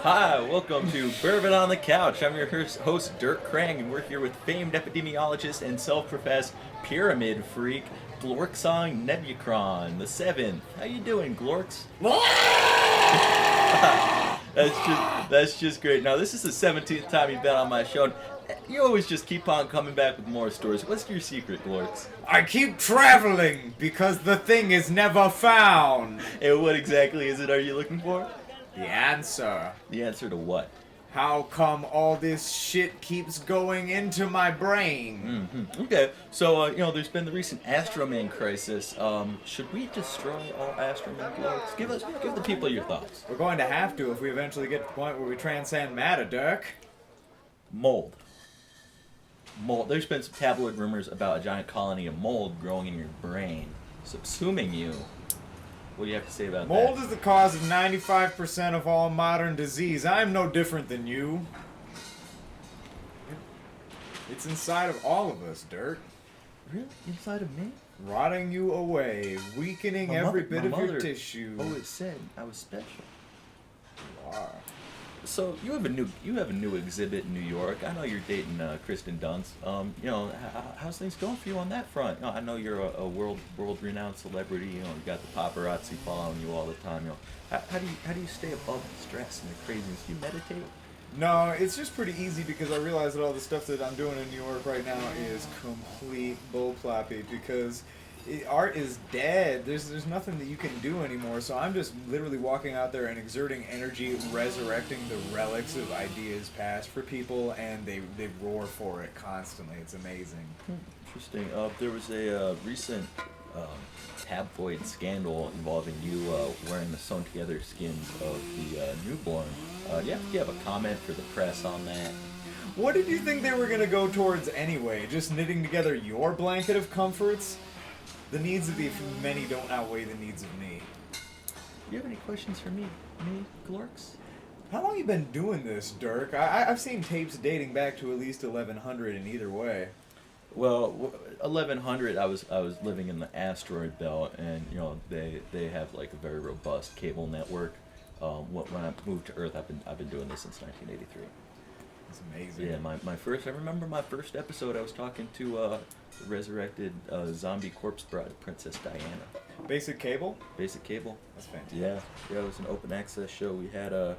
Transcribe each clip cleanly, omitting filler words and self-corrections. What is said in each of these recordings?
Hi, welcome to Bourbon on the Couch. I'm your host, Dirk Krang, and we're here with famed epidemiologist and self-professed pyramid freak, Glorksong Nebuchron the Seventh. How you doing, Glorks? that's just great. Now, this is the 17th time you've been on my show. And you always just keep on coming back with more stories. What's your secret, Glorks? I keep traveling because the thing is never found. And what exactly is it are you looking for? The answer. The answer to what? How come all this shit keeps going into my brain? Mm-hmm. Okay, so, there's been the recent Astroman crisis. Should we destroy all Astroman Glorks? Give the people your thoughts. We're going to have to if we eventually get to the point where we transcend matter, Dirk. Mold. There's been some tabloid rumors about a giant colony of mold growing in your brain, subsuming you. What do you have to say about that? Mold is the cause of 95% of all modern disease. I'm no different than you. It's inside of all of us, Dirk. Really? Inside of me? Rotting you away, weakening every bit of your tissue. Always said I was special. You are. So you have a new exhibit in New York. I know you're dating Kristen Dunst. How's things going for you on that front? I know you're a world renowned celebrity. You got the paparazzi following you all the time. How do you stay above the stress and the craziness? Do you meditate? No, it's just pretty easy because I realize that all the stuff that I'm doing in New York right now is complete bullploppy because art is dead. There's nothing that you can do anymore. So I'm just literally walking out there and exerting energy, resurrecting the relics of ideas past for people, and they roar for it constantly. It's amazing. Interesting. There was a recent tabloid scandal involving you wearing the sewn together skins of the newborn. You have a comment for the press on that? What did you think they were going to go towards anyway? Just knitting together your blanket of comforts? The needs of the many don't outweigh the needs of me. Do you have any questions for me, Glorks? How long you been doing this, Dirk? I've seen tapes dating back to at least 1100 in either way. Well, 1100, I was living in the asteroid belt, and they have like a very robust cable network. When I moved to Earth, I've been doing this since 1983. It's amazing. Yeah, I remember my first episode. I was talking to the resurrected zombie corpse bride, Princess Diana. Basic cable? Basic cable. That's fantastic. Yeah, it was an open access show. We had a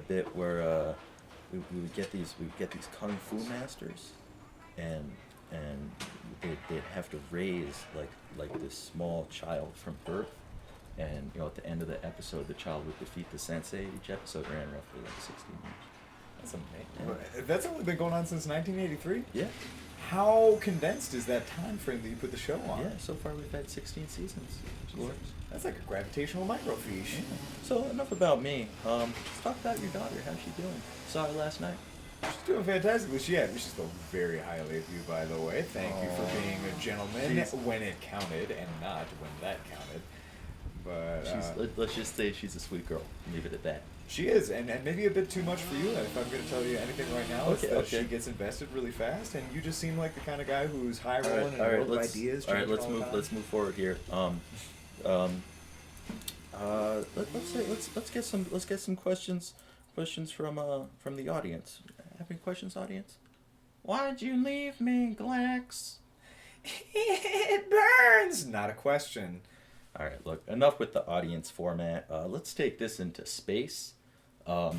bit where we would get these kung fu masters, and they'd have to raise like this small child from birth, and at the end of the episode, the child would defeat the sensei. Each episode ran roughly like 16 years. That's amazing. Yeah. That's only been going on since 1983? Yeah. How condensed is that time frame that you put the show on? Yeah, so far we've had 16 seasons. That's like a gravitational microfiche. Yeah. So enough about me. Let's talk about your daughter. How's she doing? Saw her last night. She's doing fantastically. She spoke very highly of you, by the way. Thank you for being a gentleman when it counted and not when that counted. But let's just say she's a sweet girl. Leave it at that. She is, and maybe a bit too much for you. If I'm going to tell you anything right now, it's that she gets invested really fast, and you just seem like the kind of guy who's high rolling and full of ideas. All right, let's move forward here. Let's get some questions from the audience. Have any questions, audience? Why'd you leave me, Glax? It burns. Not a question. All right, look, enough with the audience format. Let's take this into space. I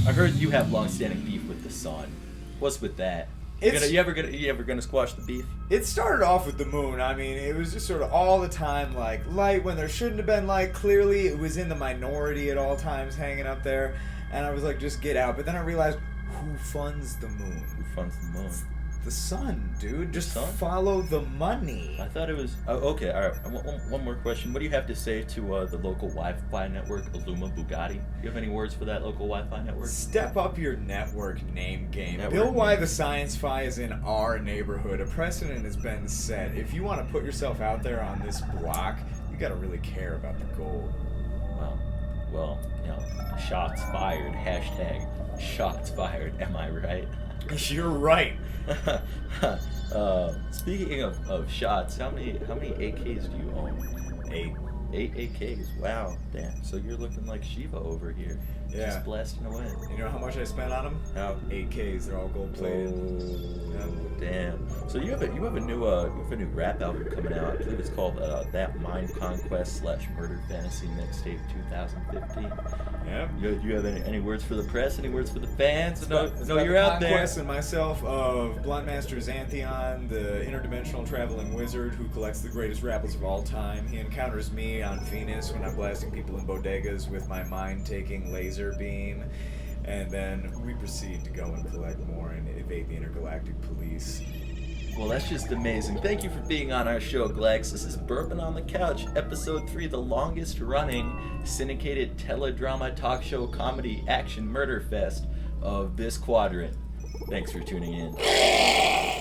heard you have long-standing beef with the sun. What's with that? You ever gonna squash the beef? It started off with the moon. I mean, it was just sort of all the time like light when there shouldn't have been light. Clearly, it was in the minority at all times, hanging up there. And I was like, just get out. But then I realized, who funds the moon? Who funds the moon? The sun, dude. Just follow the money. I thought it was... okay, all right. One more question. What do you have to say to the local Wi-Fi network, Illuma Bugatti? Do you have any words for that local Wi-Fi network? Step up your network name game. Build why the science-fi is in our neighborhood. A precedent has been set. If you want to put yourself out there on this block, you got to really care about the goal. Well, shots fired. Hashtag shots fired. Am I right? You're right. Speaking of shots, how many AKs do you own? 8. 8 AKs. Wow, damn. So you're looking like Shiva over here. Yeah. Just blasting away. You know how much I spent on them? How? 8Ks. They're all gold plated. Oh, damn. So you have a new rap album coming out. I believe it's called That Mind Conquest / Murder Fantasy Mixtape 2015. Yeah. You have any words for the press? Any words for the fans? It's No, about you're the out there. conquest and myself of Bluntmaster Xantheon, the interdimensional traveling wizard who collects the greatest rappers of all time. He encounters me on Venus when I'm blasting people in bodegas with my mind-taking laser beam. And then we proceed to go and collect more and evade the intergalactic police. Well, that's just amazing. Thank you for being on our show, Glex. This is Bourbon on the Couch, Episode 3, the longest running syndicated teledrama talk show comedy action murder fest of this quadrant. Thanks for tuning in.